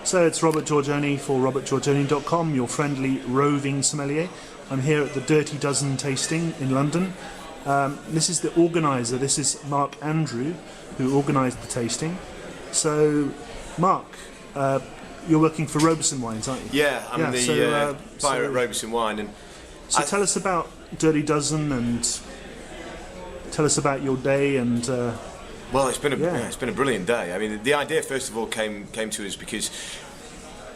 So it's Robert Giorgione for robertgiorgione.com, your friendly roving sommelier. I'm here at the Dirty Dozen tasting in London. This is the organiser, this is Mark Andrew, who organised the tasting. So, Mark, you're working for Roberson Wines, aren't you? Yeah, I'm the buyer at Roberson Wine. And so tell us about Dirty Dozen and tell us about your day and... Well, it's been a brilliant day. I mean, the idea first of all came to us because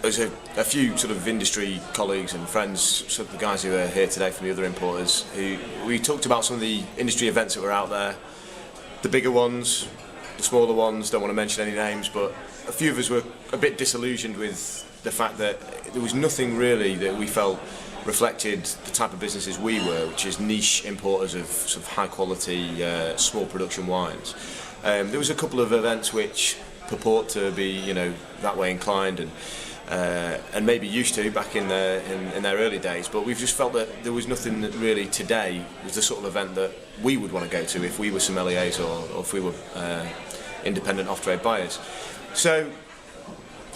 there's a few sort of industry colleagues and friends, sort of the guys who are here today from the other importers, who we talked about some of the industry events that were out there, the bigger ones, the smaller ones. Don't want to mention any names, but a few of us were a bit disillusioned with the fact that there was nothing really that we felt reflected the type of businesses we were, which is niche importers of sort of high quality, small production wines. There was a couple of events which purport to be, you know, that way inclined and maybe used to back in their early days, but we've just felt that there was nothing that really today was the sort of event that we would want to go to if we were sommeliers or if we were independent off-trade buyers. So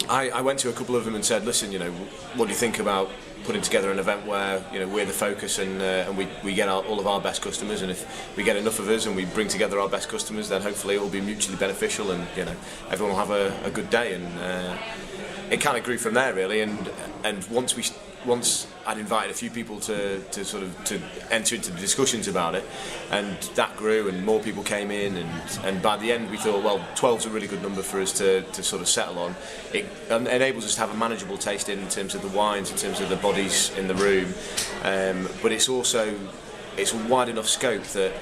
I went to a couple of them and said, listen, you know, what do you think about putting together an event where, you know, we're the focus and we get all of our best customers, and if we get enough of us and we bring together our best customers, then hopefully it will be mutually beneficial and, you know, everyone will have a good day. And it kind of grew from there really, and once I'd invited a few people to enter into the discussions about it, and that grew and more people came in, and by the end we thought, well, 12's a really good number for us to sort of settle on. It enables us to have a manageable tasting in terms of the wines, in terms of the bodies in the room, but it's a wide enough scope that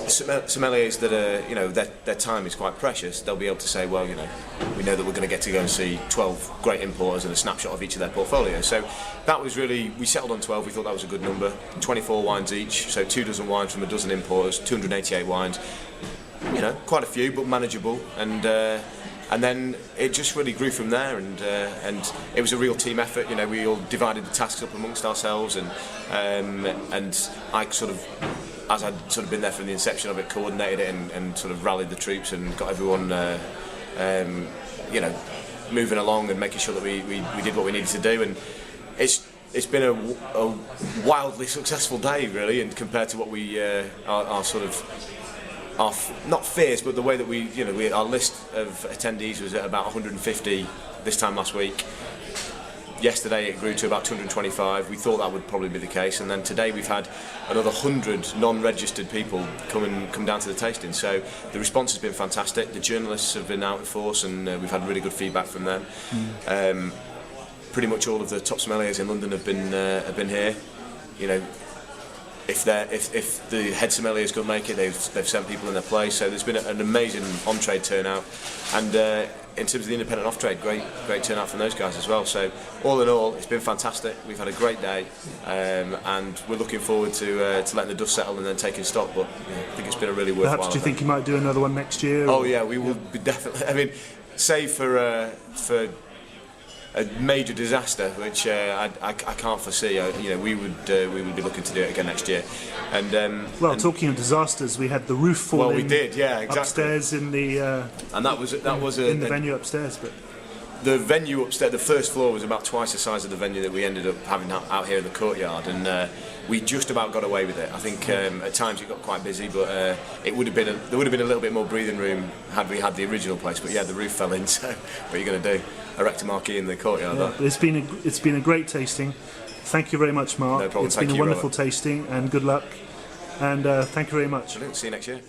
sommeliers that are, you know, their time is quite precious. They'll be able to say, well, you know, we know that we're going to get to go and see 12 great importers and a snapshot of each of their portfolios. So that was really, we settled on 12. We thought that was a good number. 24 wines each, so 2 dozen wines from a dozen importers, 288 wines. You know, quite a few, but manageable. And then it just really grew from there, and it was a real team effort. You know, we all divided the tasks up amongst ourselves, and I sort of, as I'd sort of been there from the inception of it, coordinated it and sort of rallied the troops and got everyone, you know, moving along and making sure that we did what we needed to do. And it's been a wildly successful day, really, and compared to what we our sort of not fears, but the way that we, you know, our list of attendees was at about 150 this time last week. Yesterday it grew to about 225. We thought that would probably be the case, and then today we've had another 100 non-registered people come down to the tasting. So the response has been fantastic. The journalists have been out in force, and we've had really good feedback from them. Pretty much all of the top sommeliers in London have been here. You know, if the head sommeliers couldn't make it, they've sent people in their place. So there's been an amazing on-trade turnout, and in terms of the independent off-trade, great turnout from those guys as well. So all in all, it's been fantastic. We've had a great day, and we're looking forward to letting the dust settle and then taking stock. But you know, I think it's been a really worthwhile. Perhaps do you think you might do another one next year? Oh yeah, we will be definitely. I mean, save for a major disaster, which I can't foresee. You know, we would be looking to do it again next year. And talking of disasters, we had the roof fall in. Well, we did, yeah, exactly. Upstairs in the and that was in the venue upstairs, but the venue upstairs, the first floor was about twice the size of the venue that we ended up having out here in the courtyard, and we just about got away with it. I think at times it got quite busy, but there would have been a little bit more breathing room had we had the original place. But yeah, the roof fell in, so what are you going to do? Erect a marquee in the courtyard. Yeah, but it's been a great tasting. Thank you very much, Mark. No problem. It's been a wonderful tasting, and good luck. And thank you very much. Brilliant. See you next year.